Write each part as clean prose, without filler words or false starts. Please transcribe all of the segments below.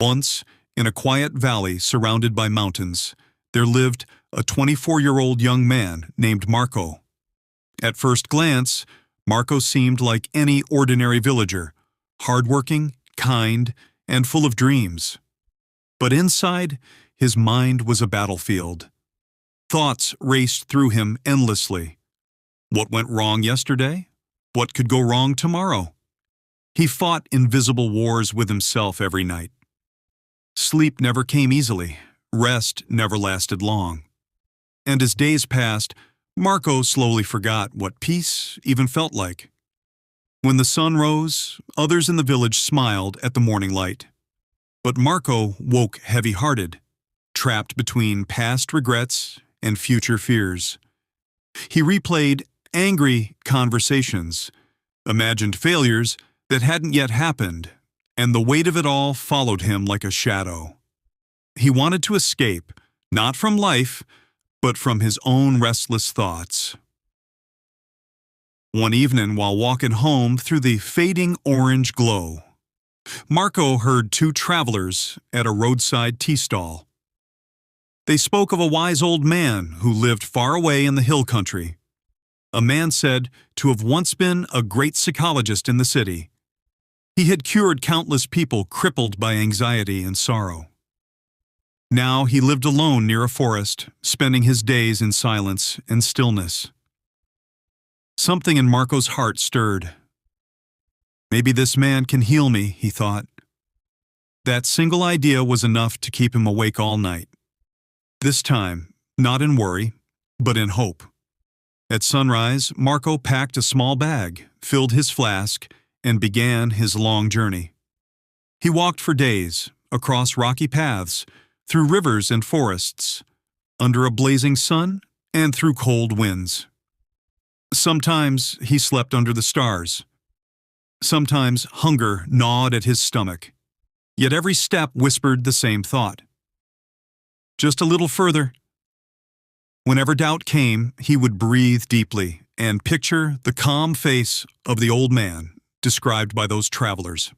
Once, in a quiet valley surrounded by mountains, there lived a 24-year-old young man named Marco. At first glance, Marco seemed like any ordinary villager, hardworking, kind, and full of dreams. But inside, his mind was a battlefield. Thoughts raced through him endlessly. What went wrong yesterday? What could go wrong tomorrow? He fought invisible wars with himself every night. Sleep never came easily. Rest never lasted long. And as days passed, Marco slowly forgot what peace even felt like. When the sun rose, others in the village smiled at the morning light. But Marco woke heavy-hearted, trapped between past regrets and future fears. He replayed angry conversations, imagined failures that hadn't yet happened, and the weight of it all followed him like a shadow. He wanted to escape, not from life, but from his own restless thoughts. One evening, while walking home through the fading orange glow, Marco heard two travelers at a roadside tea stall. They spoke of a wise old man who lived far away in the hill country. A man said to have once been a great psychologist in the city. He had cured countless people crippled by anxiety and sorrow. Now he lived alone near a forest, spending his days in silence and stillness. Something in Marco's heart stirred. Maybe this man can heal me, he thought. That single idea was enough to keep him awake all night. This time, not in worry, but in hope. At sunrise, Marco packed a small bag, filled his flask, and began his long journey. He walked for days, across rocky paths, through rivers and forests, under a blazing sun, and through cold winds. Sometimes he slept under the stars. Sometimes hunger gnawed at his stomach. Yet every step whispered the same thought. Just a little further. Whenever doubt came, he would breathe deeply and picture the calm face of the old man described by those travelers.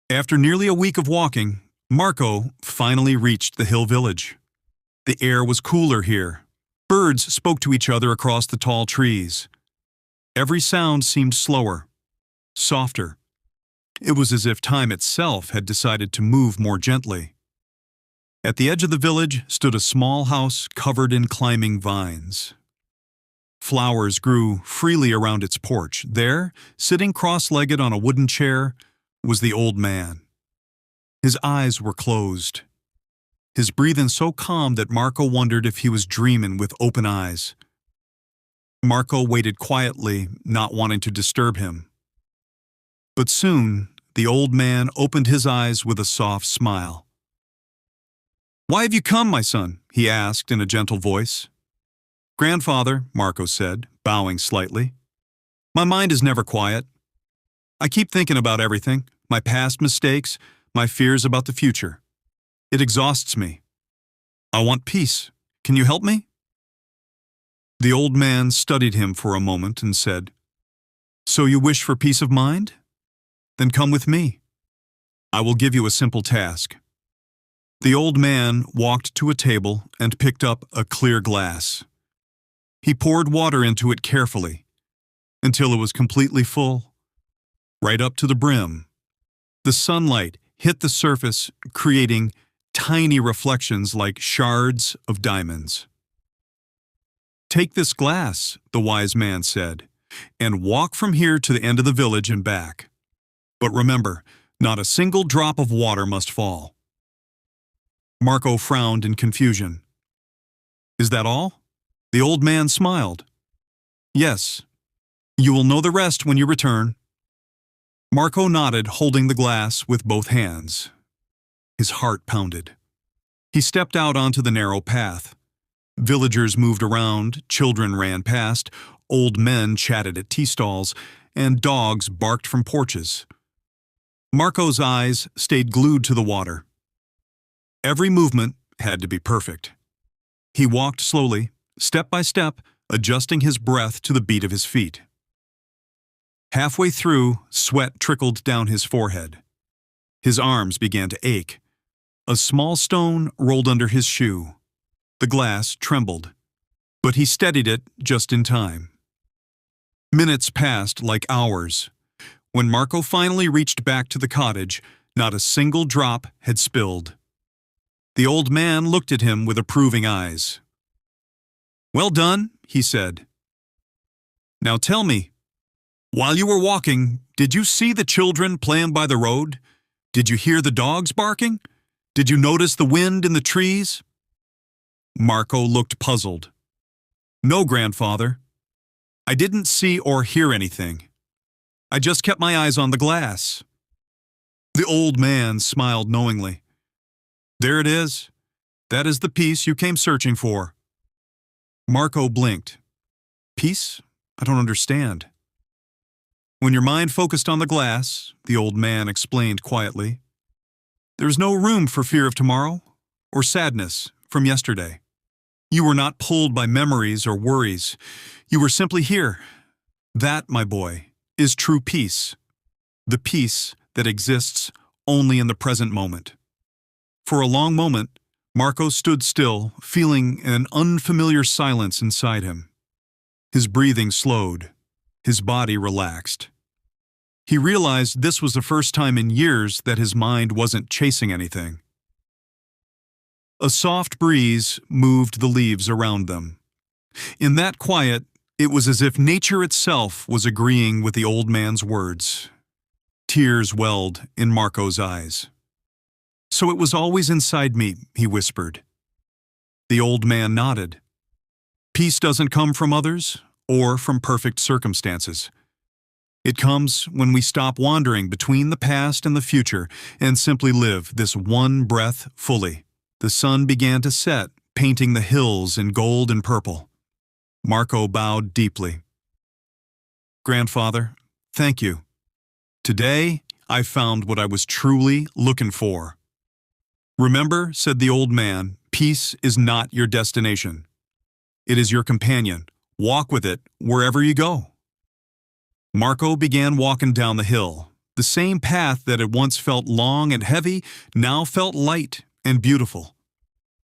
After nearly a week of walking, Marco finally reached the hill village. The air was cooler here. Birds spoke to each other across the tall trees. Every sound seemed slower, softer. It was as if time itself had decided to move more gently. At the edge of the village stood a small house covered in climbing vines. Flowers grew freely around its porch. There, sitting cross-legged on a wooden chair, was the old man. His eyes were closed. His breathing so calm that Marco wondered if he was dreaming with open eyes. Marco waited quietly, not wanting to disturb him. But soon, the old man opened his eyes with a soft smile. "Why have you come, my son?" he asked in a gentle voice. "Grandfather," Marco said, bowing slightly. "My mind is never quiet. I keep thinking about everything, my past mistakes, my fears about the future. It exhausts me. I want peace. Can you help me?" The old man studied him for a moment and said, "So you wish for peace of mind? Then come with me. I will give you a simple task." The old man walked to a table and picked up a clear glass. He poured water into it carefully, until it was completely full, right up to the brim. The sunlight hit the surface, creating tiny reflections like shards of diamonds. "Take this glass," the wise man said, "and walk from here to the end of the village and back. But remember, not a single drop of water must fall." Marco frowned in confusion. "Is that all?" The old man smiled. "Yes. You will know the rest when you return." Marco nodded, holding the glass with both hands. His heart pounded. He stepped out onto the narrow path. Villagers moved around, children ran past, old men chatted at tea stalls, and dogs barked from porches. Marco's eyes stayed glued to the water. Every movement had to be perfect. He walked slowly, step by step, adjusting his breath to the beat of his feet. Halfway through, sweat trickled down his forehead. His arms began to ache. A small stone rolled under his shoe. The glass trembled, but he steadied it just in time. Minutes passed like hours. When Marco finally reached back to the cottage, not a single drop had spilled. The old man looked at him with approving eyes. "Well done," he said. "Now tell me, while you were walking, did you see the children playing by the road? Did you hear the dogs barking? Did you notice the wind in the trees?" Marco looked puzzled. "No, grandfather. I didn't see or hear anything. I just kept my eyes on the glass." The old man smiled knowingly. "There it is. That is the peace you came searching for." Marco blinked. "Peace? I don't understand." "When your mind focused on the glass," the old man explained quietly, "there is no room for fear of tomorrow or sadness from yesterday. You were not pulled by memories or worries. You were simply here. That, my boy, is true peace. The peace that exists only in the present moment." For a long moment, Marco stood still, feeling an unfamiliar silence inside him. His breathing slowed. His body relaxed. He realized this was the first time in years that his mind wasn't chasing anything. A soft breeze moved the leaves around them. In that quiet, it was as if nature itself was agreeing with the old man's words. Tears welled in Marco's eyes. "So it was always inside me," he whispered. The old man nodded. "Peace doesn't come from others or from perfect circumstances. It comes when we stop wandering between the past and the future and simply live this one breath fully." The sun began to set, painting the hills in gold and purple. Marco bowed deeply. "Grandfather, thank you. Today, I found what I was truly looking for." "Remember," said the old man, "peace is not your destination. It is your companion. Walk with it wherever you go." Marco began walking down the hill. The same path that had once felt long and heavy now felt light and beautiful.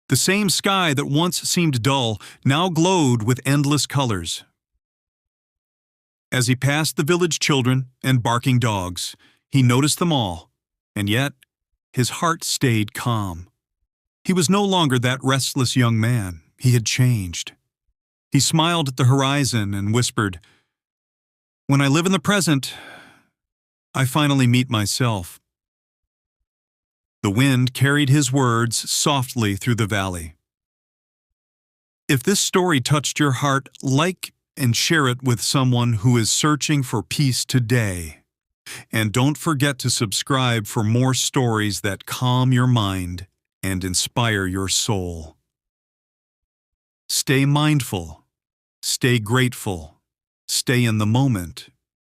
The same sky that once seemed dull now glowed with endless colors. As he passed the village children and barking dogs, he noticed them all, and yet his heart stayed calm. He was no longer that restless young man. He had changed. He smiled at the horizon and whispered, "When I live in the present, I finally meet myself." The wind carried his words softly through the valley. If this story touched your heart, like and share it with someone who is searching for peace today. And don't forget to subscribe for more stories that calm your mind and inspire your soul. Stay mindful, stay grateful, stay in the moment,